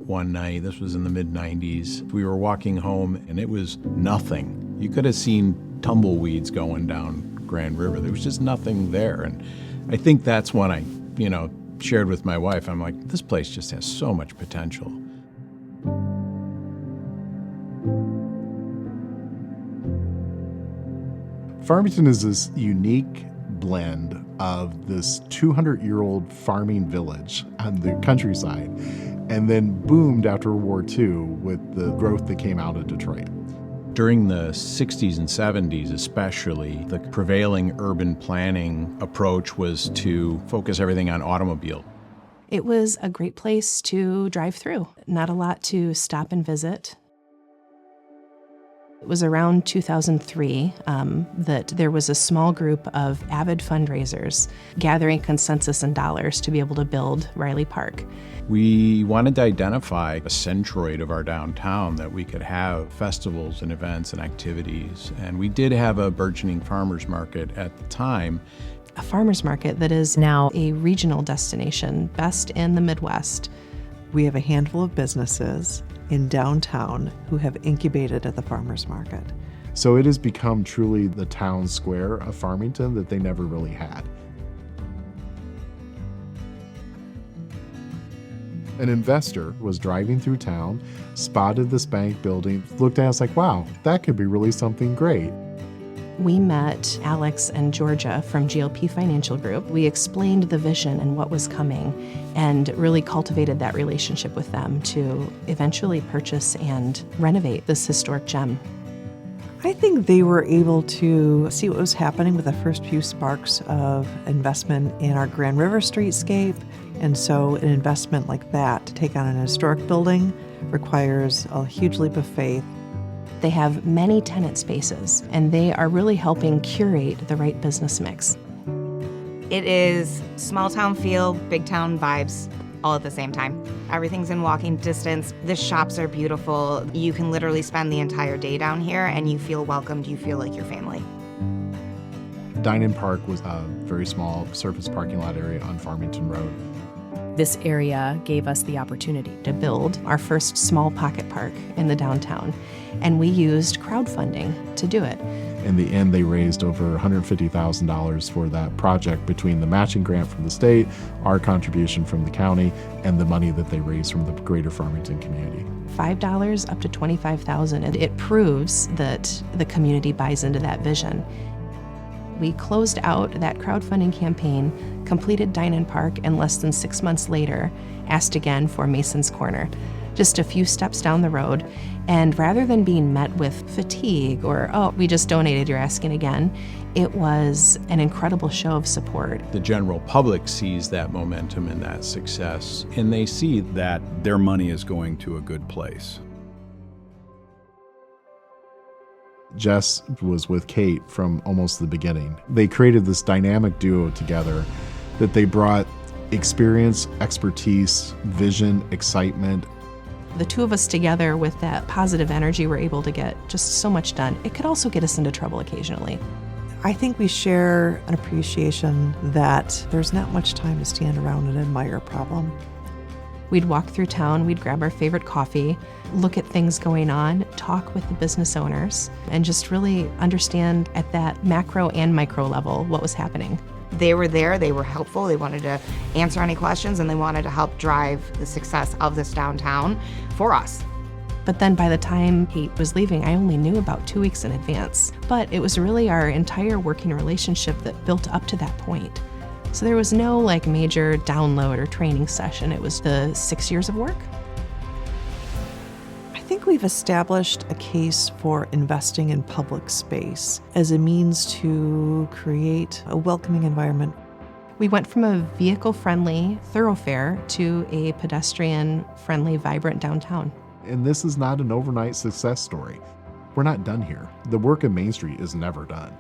one night. This was in the mid-90s. We were walking home, and it was nothing. You could have seen tumbleweeds going down Grand River. There was just nothing there. And I think that's when I, shared with my wife. I'm like, this place just has so much potential. Farmington is this unique blend of this 200-year-old farming village on the countryside, and then boomed after World War II with the growth that came out of Detroit. During the 60s and 70s especially, the prevailing urban planning approach was to focus everything on automobile. It was a great place to drive through, not a lot to stop and visit. It was around 2003 that there was a small group of avid fundraisers gathering consensus and dollars to be able to build Riley Park. We wanted to identify a centroid of our downtown that we could have festivals and events and activities. And we did have a burgeoning farmers market at the time. A farmers market that is now a regional destination, best in the Midwest. We have a handful of businesses in downtown who have incubated at the farmers market. So it has become truly the town square of Farmington that they never really had. An investor was driving through town, spotted this bank building, looked at us like, wow, that could be really something great. We met Alex and Georgia from GLP Financial Group. We explained the vision and what was coming and really cultivated that relationship with them to eventually purchase and renovate this historic gem. I think they were able to see what was happening with the first few sparks of investment in our Grand River streetscape. And so an investment like that to take on an historic building requires a huge leap of faith. They have many tenant spaces, and they are really helping curate the right business mix. It is small town feel, big town vibes, all at the same time. Everything's in walking distance. The shops are beautiful. You can literally spend the entire day down here and you feel welcomed. You feel like your family. Dine-In Park was a very small surface parking lot area on Farmington Road. This area gave us the opportunity to build our first small pocket park in the downtown, and we used crowdfunding to do it. In the end, they raised over $150,000 for that project between the matching grant from the state, our contribution from the county, and the money that they raised from the greater Farmington community. $5 up to $25,000, and it proves that the community buys into that vision. We closed out that crowdfunding campaign, completed Dine-In Park, and less than 6 months later, asked again for Mason's Corner, just a few steps down the road. And rather than being met with fatigue or, oh, we just donated, you're asking again, it was an incredible show of support. The general public sees that momentum and that success, and they see that their money is going to a good place. Jess was with Kate from almost the beginning. They created this dynamic duo together that they brought experience, expertise, vision, excitement. The two of us together with that positive energy were able to get just so much done. It could also get us into trouble occasionally. I think we share an appreciation that there's not much time to stand around and admire a problem. We'd walk through town, we'd grab our favorite coffee, look at things going on, talk with the business owners, and just really understand at that macro and micro level what was happening. They were there, they were helpful, they wanted to answer any questions, and they wanted to help drive the success of this downtown for us. But then by the time Kate was leaving, I only knew about 2 weeks in advance. But it was really our entire working relationship that built up to that point. So there was no major download or training session. It was the 6 years of work. I think we've established a case for investing in public space as a means to create a welcoming environment. We went from a vehicle-friendly thoroughfare to a pedestrian-friendly, vibrant downtown. And this is not an overnight success story. We're not done here. The work of Main Street is never done.